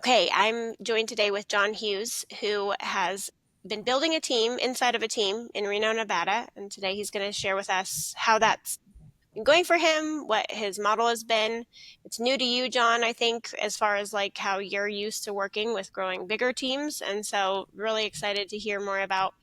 Okay, I'm joined today with Jon Hughes, who has been building a team inside of a team in Reno, Nevada. And today he's going to share with us how that's been going for him, what his model has been. It's new to you, Jon, I think, as far as like how you're used to working with growing bigger teams. And so really excited to hear more about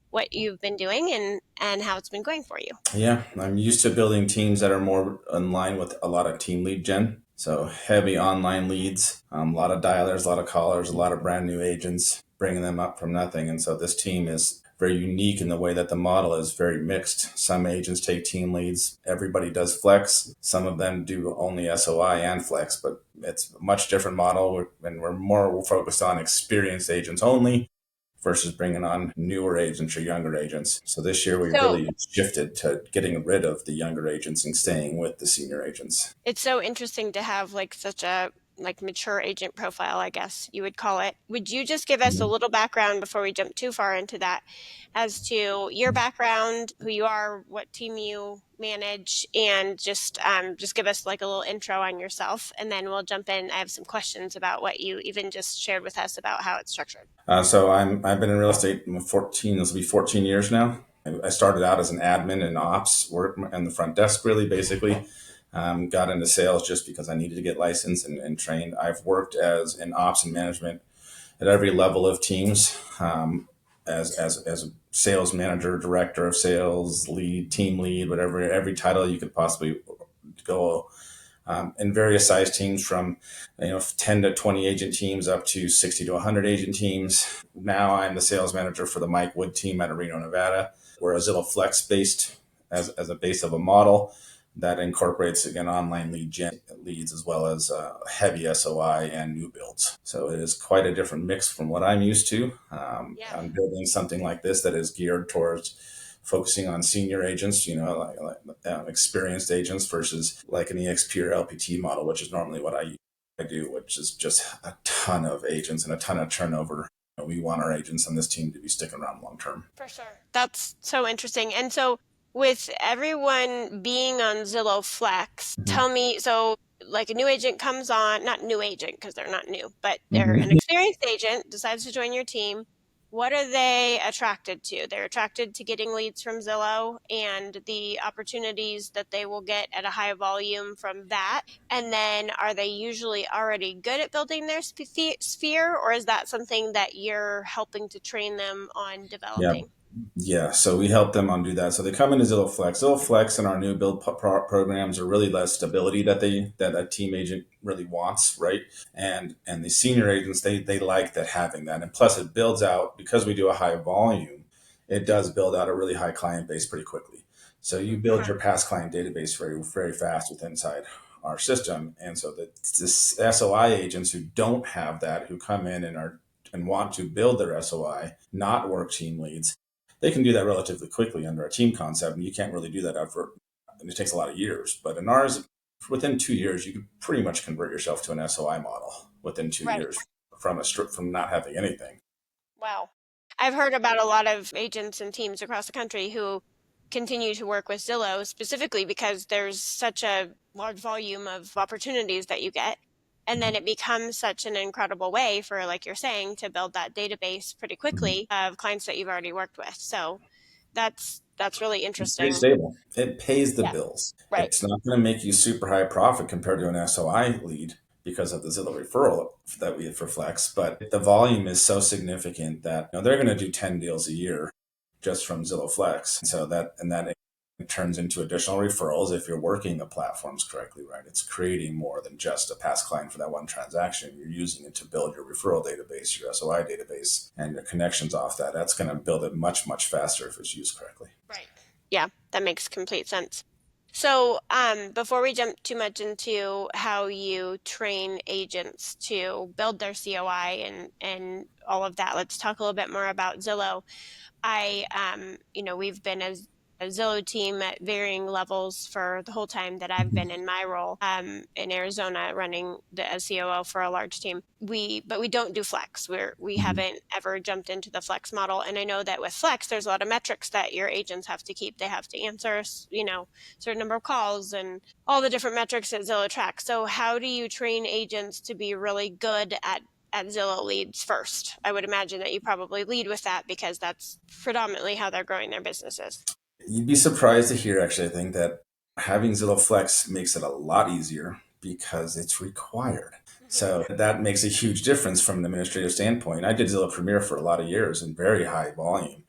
what you've been doing and how it's been going for you. Yeah, I'm used to building teams that are more in line with a lot of team lead gen. So heavy online leads, a lot of dialers, a lot of callers, a lot of brand new agents, bringing them up from nothing. And so this team is very unique in the way that the model is very mixed. Some agents take team leads. Everybody does flex. Some of them do only SOI and flex, but it's a much different model. And we're more focused on experienced agents only versus bringing on newer agents or younger agents. So this year we So really shifted to getting rid of the younger agents and staying with the senior agents. it's so interesting to have like such a like mature agent profile, I guess you would call it. Would you just give us a little background before we jump too far into that as to your background, who you are, what team you manage, and just give us like a little intro on yourself, and then we'll jump in. I have some questions about what you even just shared with us about how it's structured. I've been in real estate 14. This will be 14 years now. I started out as an admin and ops, work in the front desk, really basically. Got into sales just because I needed to get licensed and trained. I've worked as in ops and management at every level of teams, as a sales manager, director of sales, lead, team lead, whatever, every title you could possibly go, in various size teams from 10 to 20 agent teams up to 60 to 100 agent teams. Now I'm the sales manager for the Mike Wood team out of Reno, Nevada. We're a Zillow Flex based as a base of a model that incorporates again online leads as well as heavy SOI and new builds. So it is quite a different mix from what I'm used to. Yeah. I'm building something like this that is geared towards focusing on senior agents, experienced agents versus like an EXP or LPT model, which is normally what I do, which is just a ton of agents and a ton of turnover. We want our agents on this team to be sticking around long term. For sure. That's so interesting. And so, with everyone being on Zillow Flex, Mhm. tell me, so like a new agent comes on, not new agent because they're not new, but they're an Mhm. experienced agent, decides to join your team. What are they attracted to? They're attracted to getting leads from Zillow and the opportunities that they will get at a high volume from that. And then are they usually already good at building their sphere, or is that something that you're helping to train them on Yeah, developing? Yeah, so we help them on do that. So they come into Zillow Flex. Zillow Flex and our new build programs are really less stability that a team agent really wants, right? And the senior agents they like that having that, and plus it builds out because we do a high volume. It does build out a really high client base pretty quickly. So you build your past client database very very fast with inside our system, and so this SOI agents who don't have that, who come in and want to build their SOI, not work team leads, they can do that relatively quickly under a team concept, and you can't really do that and it takes a lot of years. But in ours, within 2 years, you can pretty much convert yourself to an SOI model within two Right. years from not having anything. Wow. I've heard about a lot of agents and teams across the country who continue to work with Zillow specifically because there's such a large volume of opportunities that you get. And then it becomes such an incredible way for, like you're saying, to build that database pretty Mhm. quickly of clients that you've already worked with. So that's really It's pretty interesting. stable. It pays the Yeah. bills. Right. It's not going to make you super high profit compared to an SOI lead because of the Zillow referral that we have for Flex, but the volume is so significant that they're going to do 10 deals a year just from Zillow Flex. So that turns into additional referrals if you're working the platforms correctly, right? It's creating more than just a past client for that one transaction. You're using it to build your referral database, your SOI database, and your connections off that. That's going to build it much, much faster if it's used correctly. Right. Yeah, that makes complete sense. So, before we jump too much into how you train agents to build their COI and all of that, let's talk a little bit more about Zillow. We've been a Zillow team at varying levels for the whole time that I've been in my role in Arizona running the COO for a large team. But we don't do flex. We Mhm. haven't ever jumped into the flex model. And I know that with flex, there's a lot of metrics that your agents have to keep. They have to answer, certain number of calls and all the different metrics that Zillow tracks. So how do you train agents to be really good at at Zillow leads first. I would imagine that you probably lead with that because that's predominantly how they're growing their businesses. You'd be surprised to hear, actually, I think that having Zillow Flex makes it a lot easier because it's required. Mhm. So that makes a huge difference from an administrative standpoint. I did Zillow Premier for a lot of years in very high volume.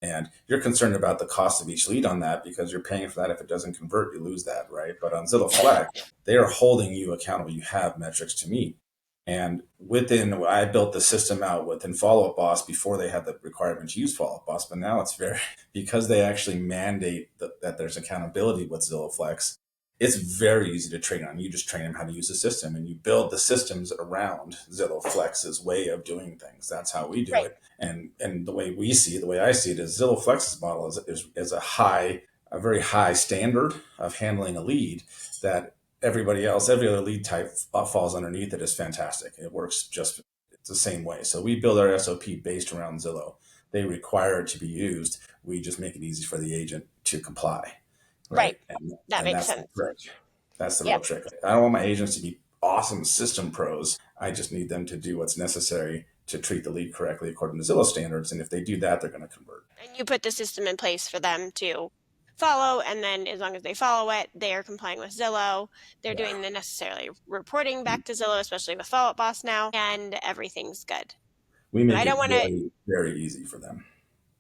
And you're concerned about the cost of each lead on that because you're paying for that. If it doesn't convert, you lose that, right? But on Zillow Flex, they are holding you accountable. You have metrics to meet. And I built the system out within Follow Up Boss before they had the requirement to use Follow Up Boss. But now it's very, because they actually mandate that there's accountability with Zillow Flex, it's very easy to train on. You just train them how to use the system and you build the systems around Zillow Flex's way of doing things. That's how we do Right. it. And the way we see it, the way I see it, is Zillow Flex's model is a very high standard of handling a lead that everybody else, every other lead type falls underneath it is fantastic. It works just the same way. So we build our SOP based around Zillow. They require it to be used. We just make it easy for the agent to comply, Right. right? That And makes that's the sense. trick. That's the real Yep. trick. I don't want my agents to be awesome system pros. I just need them to do what's necessary to treat the lead correctly according to Zillow standards. And if they do that, they're going to convert. And you put the system in place for them to follow, and then as long as they follow it, they are complying with Zillow. They're Yeah. doing the necessary reporting back to Zillow, especially with Follow Up Boss now, and everything's good. We And I make it don't want to very, very easy for them.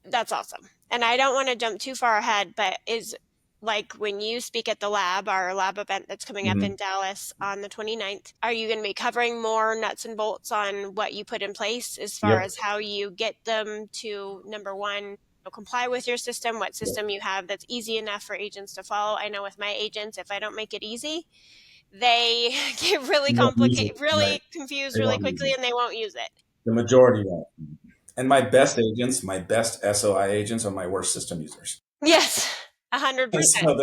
That's awesome. And I don't want to jump too far ahead, but is like when you speak at the lab, our lab event that's coming up Mm-hmm. in Dallas on the 29th, are you going to be covering more nuts and bolts on what you put in place as far Yep. as how you get them to, number one, comply with your system, what Yep. system you have that's easy enough for agents to follow? I know with my agents, if I don't make it easy, they get really You won't use it, complicated, really right? confused They really won't use quickly, it. and they won't use it. The majority won't. And my best agents, my best SOI agents, are my worst system users. Yes, 100%. So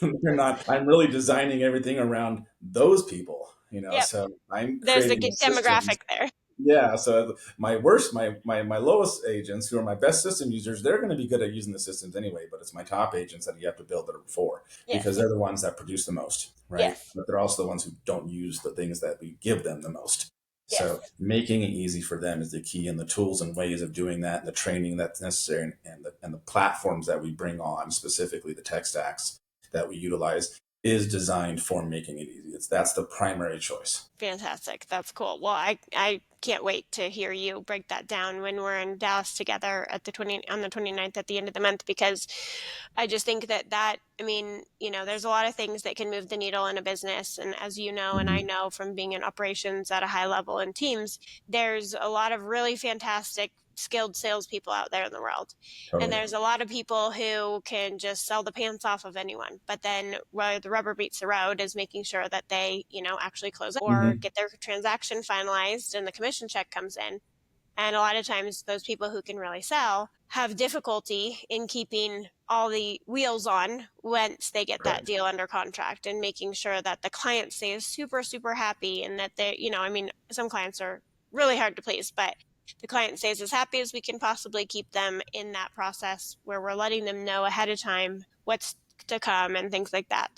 they're not. I'm really designing everything around those people. Yep. So I'm There's the creating the systems. demographic there. Yeah. So my worst, my lowest agents, who are my best system users, they're going to be good at using the systems anyway. But it's my top agents that you have to build it for because Yes. they're the ones that produce the most, right? Yes. But they're also the ones who don't use the things that we give them the most. Yes. So making it easy for them is the key, and the tools and ways of doing that, and the training that's necessary, and the platforms that we bring on, specifically the tech stacks that we utilize, is designed for making it easy. That's the primary choice. Fantastic. That's cool. Well, I can't wait to hear you break that down when we're in Dallas together at the 20 on the 29th at the end of the month, because I just think that I mean, there's a lot of things that can move the needle in a business, and as you know and I Mm-hmm. know from being in operations at a high level in teams, there's a lot of really fantastic skilled salespeople out there in the world. And Totally. there's a lot of people who can just sell the pants off of anyone. But then where the rubber meets the road is making sure that they, actually close or Mm-hmm. get their transaction finalized and the commission check comes in. And a lot of times, those people who can really sell have difficulty in keeping all the wheels on once they get that Correct. deal under contract and making sure that the client stays super, super happy and that they, I mean, some clients are really hard to please, but the client stays as happy as we can possibly keep them in that process where we're letting them know ahead of time what's to come and things like that.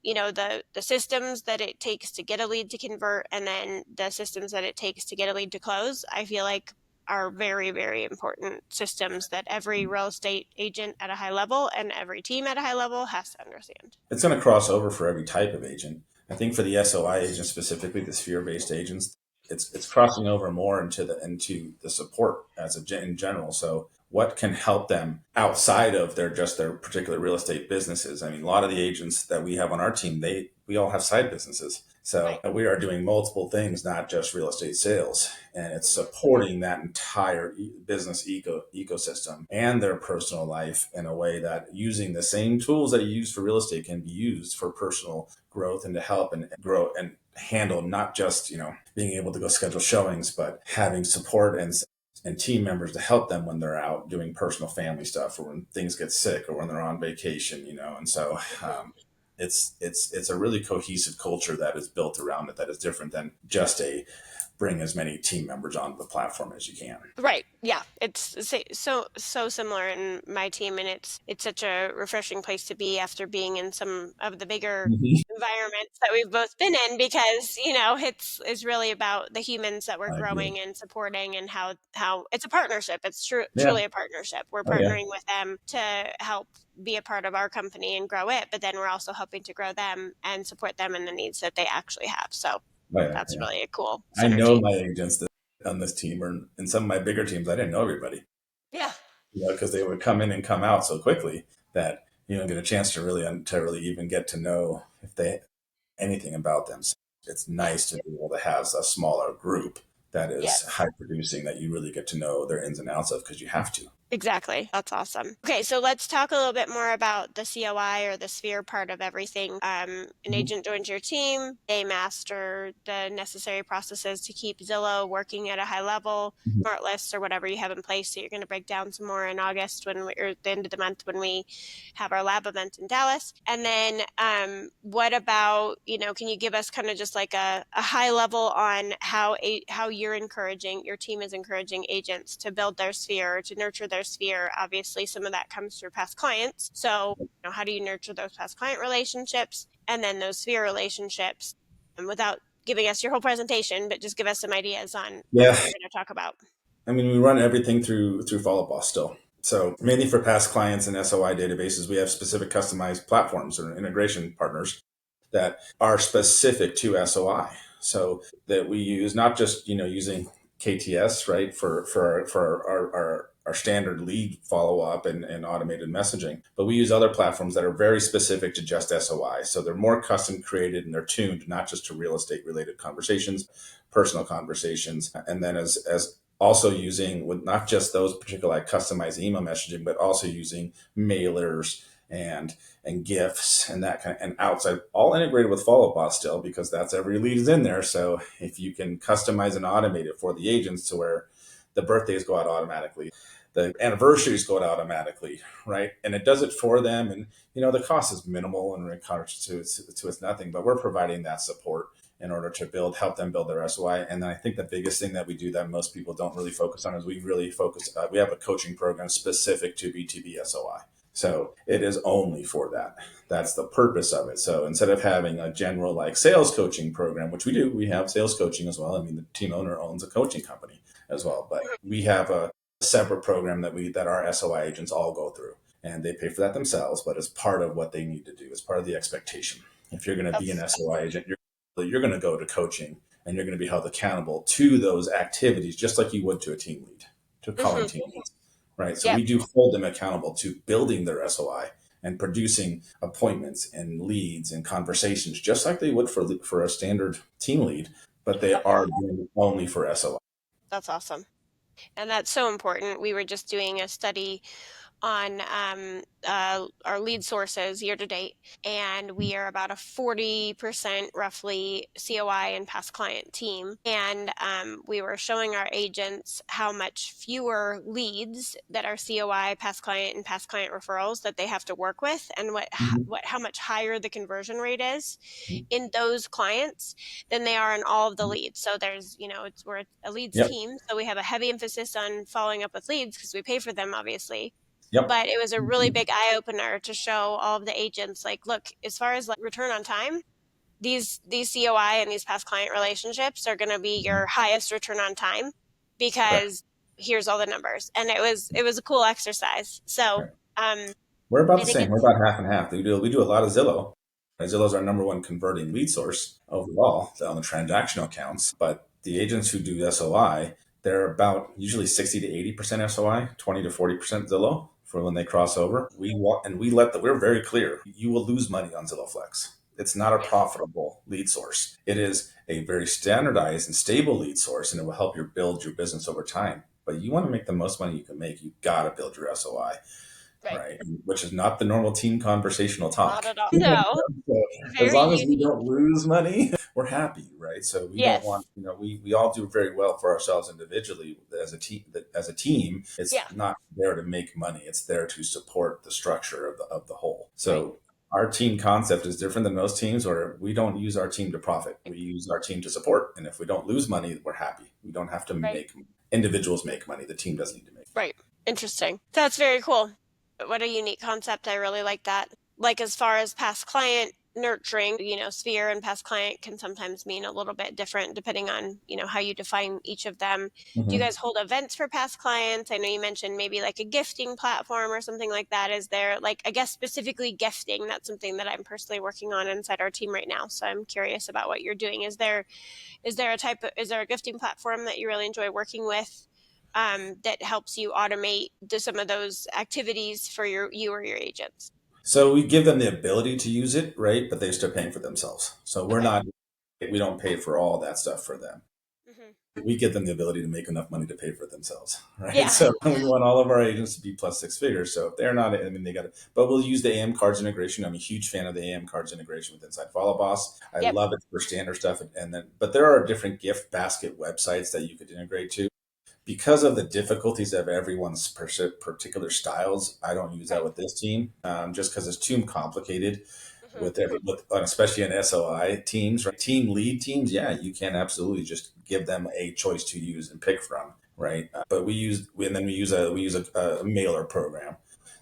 The systems that it takes to get a lead to convert and then the systems that it takes to get a lead to close, I feel like are very, very important systems that every real estate agent at a high level and every team at a high level has to understand. It's going to cross over for every type of agent. I think for the SOI agents specifically, the sphere-based agents, it's crossing over more into the support in general. So what can help them outside of their particular real estate businesses? I mean, a lot of the agents that we have on our team, we all have side businesses. So Right. we are doing multiple things, not just real estate sales, and it's Mm-hmm. supporting that entire business ecosystem and their personal life in a way that using the same tools that you use for real estate can be used for personal growth and to help and grow and handle not just being able to go schedule showings, but having support and team members to help them when they're out doing personal family stuff or when things get sick or when they're on vacation, and so Mm-hmm. it's a really cohesive culture that is built around it that is different than just a bring as many team members onto the platform as you can. Right. Yeah. It's so similar in my team, and it's such a refreshing place to be after being in some of the bigger Mhm. environments that we've both been in, because it's really about the humans that we're I agree. growing and supporting, and how it's a partnership. It's Yeah. truly a partnership. We're Oh yeah. partnering with them to help be a part of our company and grow it, but then we're also helping to grow them and support them in the needs that they actually have. So Oh yeah. that's Yeah. really a cool I know synergy. my agents that on this team, or in some of my bigger teams, I didn't know everybody, Yeah. because they would come in and come out so quickly that you don't get a chance to really even get to know if they anything about them. So it's Yeah. nice to be able to have a smaller group that is Yes. high producing that you really get to know their ins and outs of because you have to. Exactly. That's awesome. Okay, so let's talk a little bit more about the COI, or the sphere part of everything. An Mhm. agent joins your team, they master the necessary processes to keep Zillow working at a high level, Mhm. smart lists or whatever you have in place. So you're going to break down some more in August, or the end of the month, when we have our lab event in Dallas. And then what about, can you give us kind of just like a high level on how your team is encouraging agents to build their sphere, to nurture their sphere? Obviously, some of that comes through past clients. So, how do you nurture those past client relationships and then those sphere relationships? And without giving us your whole presentation, but just give us some ideas on Yeah, what you're going to talk about. I mean, we run everything through Follow Boss still. So mainly for past clients and SOI databases, we have specific customized platforms or integration partners that are specific to SOI. So that we use not just using KTS, right, for our standard lead follow up and automated messaging, but we use other platforms that are very specific to just SOI. So they're more custom created and they're tuned not just to real estate related conversations, personal conversations, and then as also using with not just those particular like customized email messaging, but also using mailers and gifts and that kind of, and outside, all integrated with follow bot still, because that's every lead is in there. So if you can customize and automate it for the agents to where the birthdays go out automatically, the anniversaries go out automatically, right? And it does it for them. And, the cost is minimal and to it's nothing, but we're providing that support in order to help them build their SOI. And then I think the biggest thing that we do that most people don't really focus on is we really focus, we have a coaching program specific to B2B SOI. So it is only for that. That's the purpose of it. So instead of having a general like sales coaching program, which we do, we have sales coaching as well. I mean, the team owner owns a coaching company as well, but we have a separate program that our SOI agents all go through, and they pay for that themselves. But it's part of what they need to do. It's part of the expectation. If you're going to be an That's SOI agent, you're going to go to coaching, and you're going to be held accountable to those activities, just like you would to a team lead, to calling mhm. team leads, right? So Yep. we do hold them accountable to building their SOI and producing appointments and leads and conversations, just like they would for a standard team lead, but they Yep. are doing only for SOI. That's awesome. And that's so important. We were just doing a study on our lead sources year to date, and we are about a 40% roughly COI and past client team. And we were showing our agents how much fewer leads that are COI, past client, and past client referrals that they have to work with, and Mhm. how much higher the conversion rate is in those clients than they are in all of the leads. So we're a leads Yep. team, so we have a heavy emphasis on following up with leads because we pay for them, obviously. Yep. But it was a really big eye opener to show all of the agents, like, look, as far as like return on time, these COI and these past client relationships are going to be your highest return on time, Correct. because here's all the numbers. And it was a cool exercise. So Right. um, We're about I the think same. We're it's about half and half. We do a lot of Zillow. Zillow's our number one converting lead source overall on the transactional accounts. But the agents who do SOI, they're about usually 60 to 80% SOI, 20 to 40% Zillow for when they cross over. We're very clear. You will lose money on Zillow Flex. It's not a yeah, profitable lead source. It is a very standardized and stable lead source, and it will help you build your business over time. But you want to make the most money you can make, you got to build your SOI, right. right? Which is not the normal team conversational Not talk. at all. No, So as very long as we unique. don't lose money, we're happy, right? So we don't Yes. want, we all do very well for ourselves individually as a team. As a team, it's Yeah. not there to make money; it's there to support the structure of the whole. Right. So Our team concept is different than most teams where we don't use our team to profit. We use our team to support. And if we don't lose money, we're happy. We don't have to Right. make individuals make money. The team doesn't need to make. Right. Interesting. That's very cool. What a unique concept. I really like that. Like as far as past client nurturing, sphere and past client can sometimes mean a little bit different depending on, how you define each of them. Do you Mhm. guys hold events for past clients? I know you mentioned maybe like a gifting platform or something like that. Is there like, I guess specifically gifting? That's something that I'm personally working on inside our team right now. So I'm curious about what you're doing. Is there a gifting platform that you really enjoy working with, that helps you automate some of those activities for you or your agents? So we give them the ability to use it, right? But they're still paying for themselves. So Okay. we don't pay for all that stuff for them. Hmm. We give them the ability to make enough money to pay for themselves, right? Yeah. So we want all of our agents to be plus six figures. So if they're not, I mean, they got to, but we'll use the AM cards integration. I'm a huge fan of the AM cards integration with Inside Follow Boss. I Yep. love it for standard stuff. And then, but there are different gift basket websites that you could integrate to because of the difficulties of everyone's particular styles. I don't use that Right. with this team, just because it's too complicated Hmm. with especially in SOI teams, right? Team lead teams. Yeah, you can absolutely just give them a choice to use and pick from, right? But we use a mailer program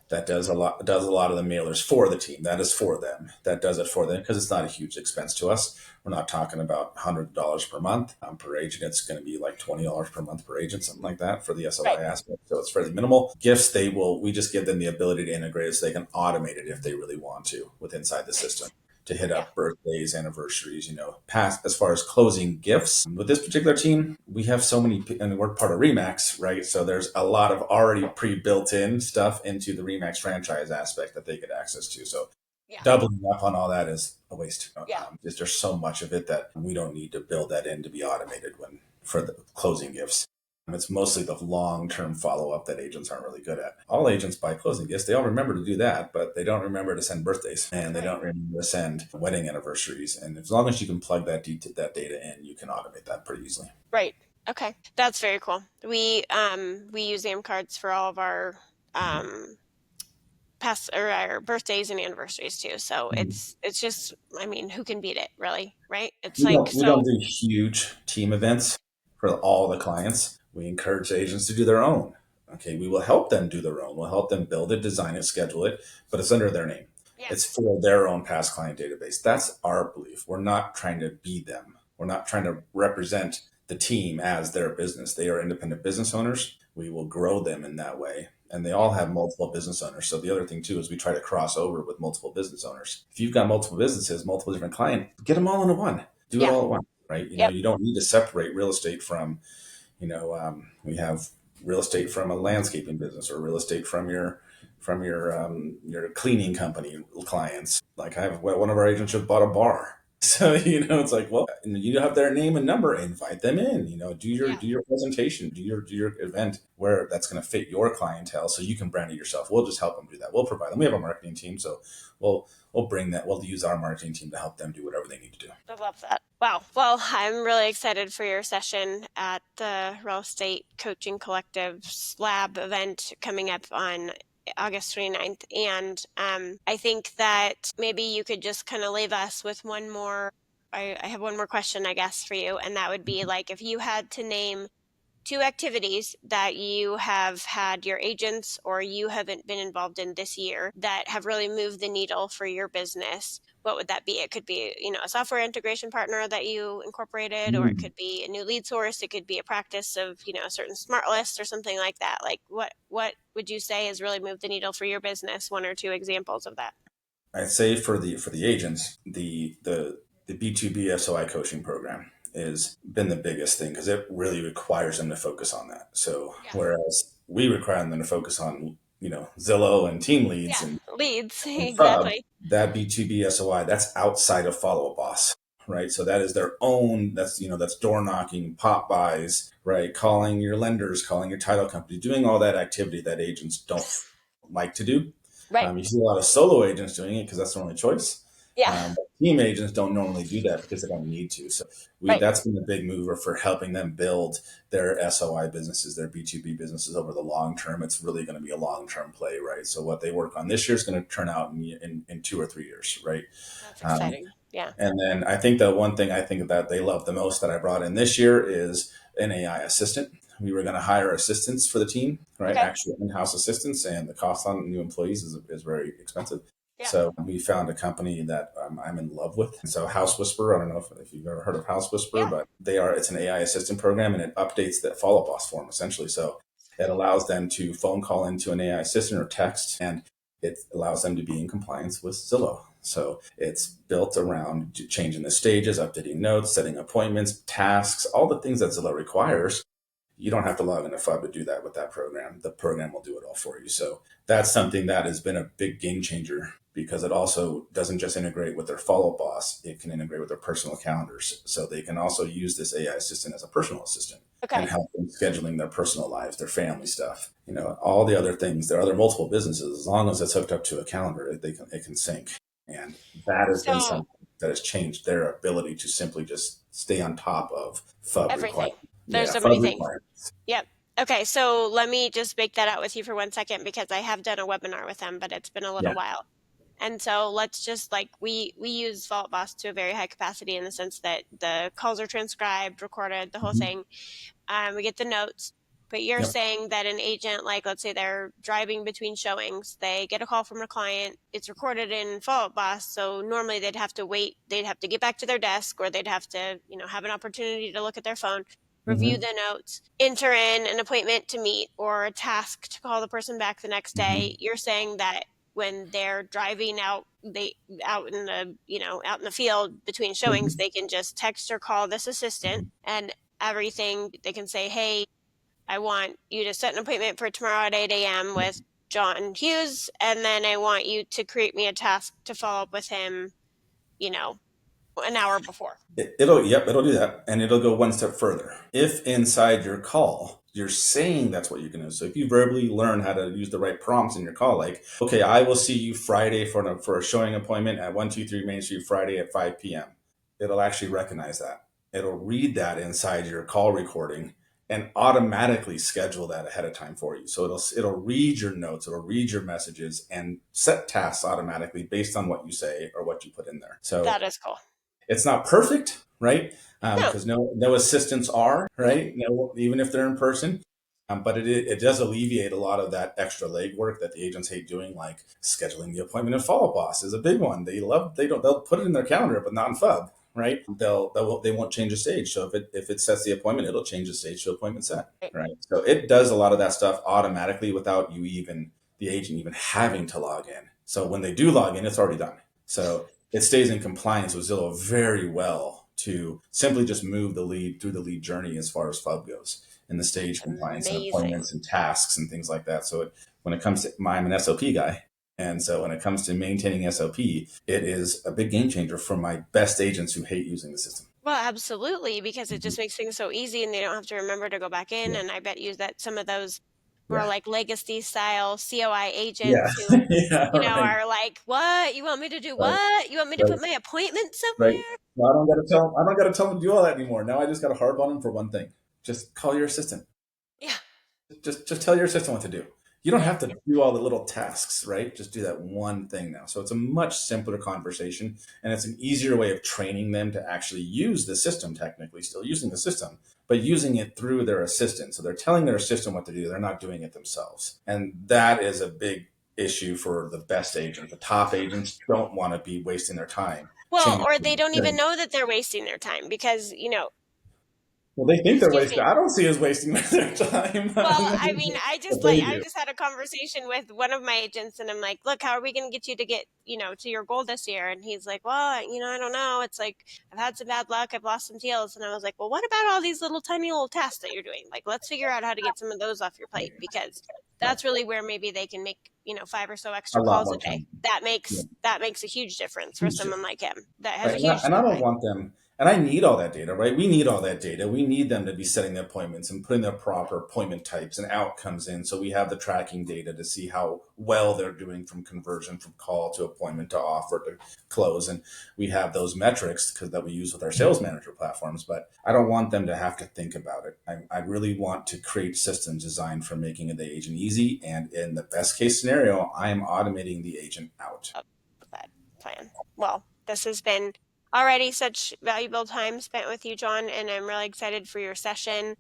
that does a lot of the mailers for the team. That is for them. That does it for them because it's not a huge expense to us. We're not talking about $100 per month per agent. It's going to be like $20 per month per agent, something like that for the Right. SOI aspect. So it's fairly minimal. Gifts, we just give them the ability to integrate it so they can automate it if they really want to with inside the system Nice. to hit Yeah. up birthdays, anniversaries, past as far as closing gifts. With this particular team, we have so many, and we're part of Remax, right? So there's a lot of already pre-built in stuff into the Remax franchise aspect that they get access to. So Yeah. doubling up on all that is a waste. Yeah. There's so much of it that we don't need to build that in to be automated when for the closing gifts. It's mostly the long-term follow-up that agents aren't really good at. All agents buy closing gifts. They all remember to do that, but they don't remember to send birthdays and they Right. don't remember to send wedding anniversaries. And as long as you can plug that data in, you can automate that pretty easily. Right. Okay. That's very cool. We use AM cards for all of our um past or our birthdays and anniversaries too. So Mhm. it's just, I mean, who can beat it, really? Right? It's We like don't we don't so. do huge team events for all the clients. We encourage agents to do their own. Okay, we will help them do their own. We'll help them build it, design it, schedule it, but it's under their name. Yeah. It's for their own past client database. That's our belief. We're not trying to be them. We're not trying to represent the team as their business. They are independent business owners. We will grow them in that way. And they all Yep. have multiple business owners. So the other thing too is we try to cross over with multiple business owners. If you've got multiple businesses, multiple different clients, get them all into one. Do it Yeah. all at once, right? Yep. You don't need to separate real estate from, we have real estate from a landscaping business or real estate from your cleaning company clients. Like I have one of our agents just bought a bar. So it's like, well, you have their name and number, invite them in. Yeah. Do your presentation, do your event where that's going to fit your clientele, so you can brand it yourself. We'll just help them do that. We'll provide them. We have a marketing team, so we'll bring that. We'll use our marketing team to help them do whatever they need to do. I love that. Wow. Well, I'm really excited for your session at the Real Estate Coaching Collective's lab event coming up on August 29th. And I think that maybe you could just kind of leave us with one more. I have one more question, I guess, for you. And that would be like if you had to name two activities that you have had your agents or you haven't been involved in this year that have really moved the needle for your business, what would that be? It could be, a software integration partner that you incorporated, or it Mm. could be a new lead source. It could be a practice of, a certain smart list or something like that. Like what would you say has really moved the needle for your business? One or two examples of that. I'd say for the agents, the B2B SOI coaching program has been the biggest thing because it really requires them to focus on that. So Yeah. whereas we require them to focus on Zillow and team leads Yeah. Leads. and Pub, Exactly. that B2B SOI that's outside of Follow Up Boss. Right. So that is their own, that's door knocking, pop buys, right? Calling your lenders, calling your title company, doing all that activity that agents don't like to do. Right. You see a lot of solo agents doing it because that's their only choice. Yeah. Team agents don't normally do that because they don't need to. So Right. that's been a big mover for helping them build their SOI businesses, their B2B businesses over the long term. It's really going to be a long term play, right? So what they work on this year is going to turn out in 2 or 3 years, right? That's Um, exciting. Yeah. and then I think the one thing I think that they love the most that I brought in this year is an AI assistant. We were going to hire assistants for the team, right? Okay. Actual in-house assistants, and the cost on new employees is very expensive. Yeah. So we found a company that I'm in love with. So House Whisperer, I don't know if you've ever heard of House Whisperer, Yeah. but it's an AI assistant program and it updates the follow boss form essentially. So it allows them to phone call into an AI assistant or text, and it allows them to be in compliance with Zillow. So it's built around changing the stages, updating notes, setting appointments, tasks, all the things that Zillow requires. You don't have to log into FUB to do that with that program. The program will do it all for you. So that's something that has been a big game changer because it also doesn't just integrate with their follow boss, it can integrate with their personal calendars. So they can also use this AI assistant as a personal assistant and Okay. help them scheduling their personal lives, their family stuff, all the other things. There are other multiple businesses. As long as it's hooked up to a calendar, it can sync. And that has been So something that has changed their ability to simply just stay on top of FUB everything. requirements. There's Yeah, so many FUB things. requirements. Yep. Okay, so let me just bake that out with you for 1 second because I have done a webinar with them, but it's been a little Yeah. while. And so let's just like we use Vault Boss to a very high capacity in the sense that the calls are transcribed, recorded, the whole Mhm. thing. We get the notes. But you're Yep. saying that an agent, like let's say they're driving between showings, they get a call from a client, it's recorded in Vault Boss. So normally they'd have to wait, they'd have to get back to their desk, or they'd have to, have an opportunity to look at their phone, review Hmm. the notes, enter in an appointment to meet or a task to call the person back the next day. Hmm. You're saying that when they're driving out, out in the field between showings, Hmm. they can just text or call this assistant and everything. They can say, hey, I want you to set an appointment for tomorrow at 8 a.m. with Jon Hughes, and then I want you to create me a task to follow up with him, you know, an hour before. It'll do that, and it'll go one step further. If inside your call you're saying that's what you're going to do, so if you verbally learn how to use the right prompts in your call, like, okay, I will see you Friday for a showing appointment at 123 Main Street Friday at 5 p.m. It'll actually recognize that. It'll read that inside your call recording and automatically schedule that ahead of time for you. So it'll read your notes, it'll read your messages, and set tasks automatically based on what you say or what you put in there. So That is cool. it's not perfect, right? No. Because no assistants are Mhm. right, even if they're in person. But it does alleviate a lot of that extra legwork that the agents hate doing, like scheduling the appointment and follow boss is a big one. They'll put it in their calendar, but not in FUB, right? They won't change the stage. So if it sets the appointment, it'll change the stage to appointment set, Right. right? So it does a lot of that stuff automatically without the agent even having to log in. So when they do log in, it's already done. So it stays in compliance with Zillow very well to simply just move the lead through the lead journey as far as FUB goes and the stage compliance and Amazing. appointments and tasks and things like that. So when it comes to, I'm an SOP guy. And so when it comes to maintaining SOP, it is a big game changer for my best agents who hate using the system. Well, absolutely, because it Mhm. just makes things so easy and they don't have to remember to go back in. Yeah. And I bet you that some of those more Yeah. like legacy style COI Yeah. agents who, Yeah. Right. are like, what? You want me to do Right. what? You want me to put Right. my appointment Right. somewhere? No, I don't got to tell them to do all that anymore. Now I just got to harp on them for one thing. Just call your assistant. Yeah. Just tell your assistant what to do. You don't Yeah. have to do all the little tasks, right? Just do that one thing now. So it's a much simpler conversation, and it's an easier way of training them to actually use the system, technically still using the system, but using it through their assistant. So they're telling their assistant what to do. They're not doing it themselves. And that is a big issue for the best agents. The top agents don't want to be wasting their time Well, changing or they don't even things. know that they're wasting their time because, Well, they think they're excuse wasting. me. I don't see as wasting their time. Well, I mean, But they I do. just had a conversation with one of my agents and I'm like, look, how are we going to get you to get, to your goal this year? And he's like, well, I don't know. It's like, I've had some bad luck. I've lost some deals. And I was like, well, what about all these little tiny little tasks that you're doing? Like, let's figure out how to get some of those off your plate because Yeah. that's really where maybe they can make, five or so A extra lot calls a more day. time. That Yeah. makes a huge difference for Huge someone difference. like him that has Right. a huge And I don't pipeline. want them. And I need all that data, right? We need all that data. We need them to be setting the appointments and putting their proper appointment types and outcomes in. So we have the tracking data to see how well they're doing from conversion from call to appointment to offer to close. And we have those metrics that we use with our sales manager platforms. But I don't want them to have to think about it. I really want to create systems designed for making the agent easy. And in the best case scenario, I am automating the agent out. Of that plan. Well, this has been already such valuable time spent with you, Jon, and I'm really excited for your session.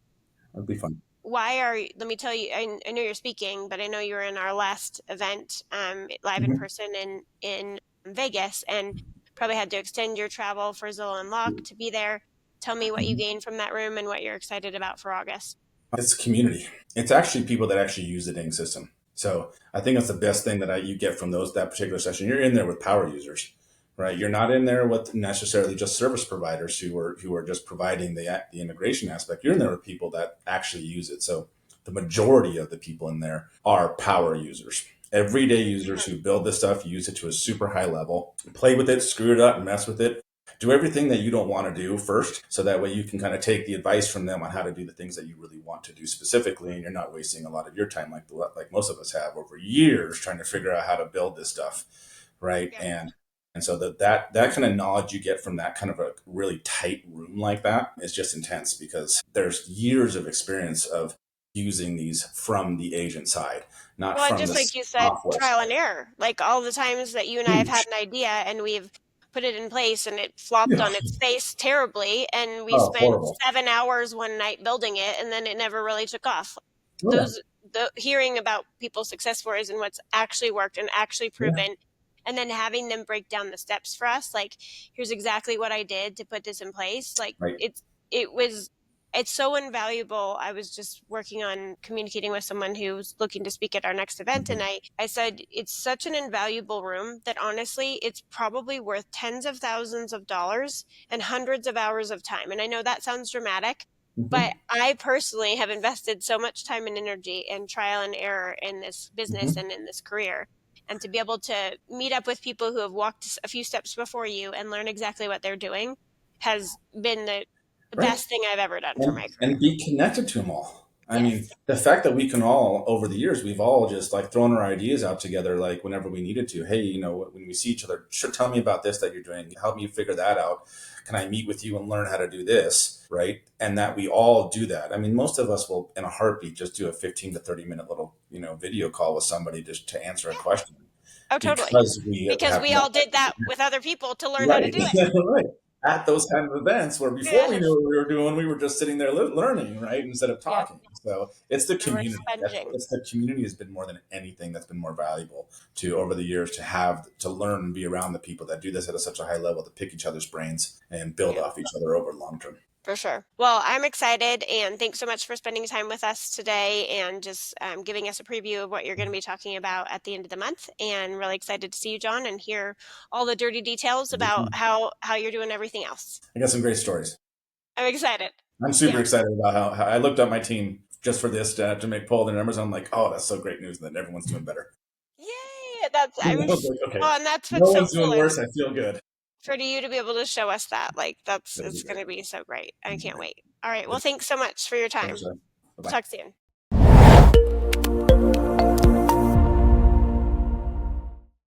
That'd be fun. Let me tell you, I know you're speaking, but I know you were in our last event, live in Mhm. person in Vegas, and probably had to extend your travel for Zillow Unlock to be there. Tell me what you gained from that room and what you're excited about for August. It's community. It's actually people that actually use the dang system. So I think that's the best thing you get from that particular session. You're in there with power users, right? You're not in there with necessarily just service providers who are just providing the integration aspect. You're in there with people that actually use it. So the majority of the people in there are power users. Everyday users who build this stuff, use it to a super high level, play with it, screw it up, mess with it, do everything that you don't want to do first, so that way you can kind of take the advice from them on how to do the things that you really want to do specifically, and you're not wasting a lot of your time like most of us have over years trying to figure out how to build this stuff, right? Yeah. And so that kind of knowledge you get from that kind of a really tight room like that is just intense, because there's years of experience of using these from the agent side, not Well, and from just the like you said, software trial and side. error. Like all the times that you and I have had Huge. an idea and we've put it in place and it flopped Yeah. on its face terribly, and we Oh, spent horrible. 7 hours one night building it, and then it never really took off. Oh, yeah. The hearing about people's success stories and what's actually worked and actually Yeah. proven, and then having them break down the steps for us, like here's exactly what I did to put this in place. Like Right. it was it's so invaluable. I was just working on communicating with someone who's looking to speak at our next event, and Mhm. I said it's such an invaluable room that honestly it's probably worth tens of thousands of dollars and hundreds of hours of time. And I know that sounds dramatic, but Mhm. I personally have invested so much time and energy and trial and error in this business Mhm. and in this career. And to be able to meet up with people who have walked a few steps before you and learn exactly what they're doing has been the Right. best thing I've ever done for my And career. be connected to them all. I mean, Yes. the fact that we can all, over the years, we've all just like thrown our ideas out together, like whenever we needed to. Hey, when we see each other, sure, tell me about this that you're doing. Help me figure that out. Can I meet with you and learn how to do this? Right. And that we all do that. I mean, most of us will, in a heartbeat, just do a 15 to 30-minute little, video call with somebody just to answer a Yeah. question, Oh, totally. because we Because have we met. all did that with other people to learn how to Right, do it. right. At those kind of events where before we knew Yes. what we were doing, we were just sitting there learning, right, instead of Yep. talking. So it's the We were community. sponging. It's the community has been more than anything that's been more valuable to over the years to learn and be around the people that do this at such a high level, to pick each other's brains and build Yeah. off each other over long term. For sure. Well, I'm excited, and thanks so much for spending time with us today and just giving us a preview of what you're going to be talking about at the end of the month. And really excited to see you, Jon, and hear all the dirty details about how you're doing everything else. I got some great stories. I'm excited. I'm super Yeah. excited about how I looked up my team just for this to make poll their numbers. I'm like, oh, that's so great news that everyone's doing better. Yay! That's I was like, okay, well, and that's no what's so one's cool doing is worse. I feel good. for you to be able to show us that. Like It'll be it's going great. to be so great. I It'll be can't great. wait. All right. Well, Good. thanks so much for your time. Thanks, bye We'll bye. talk soon.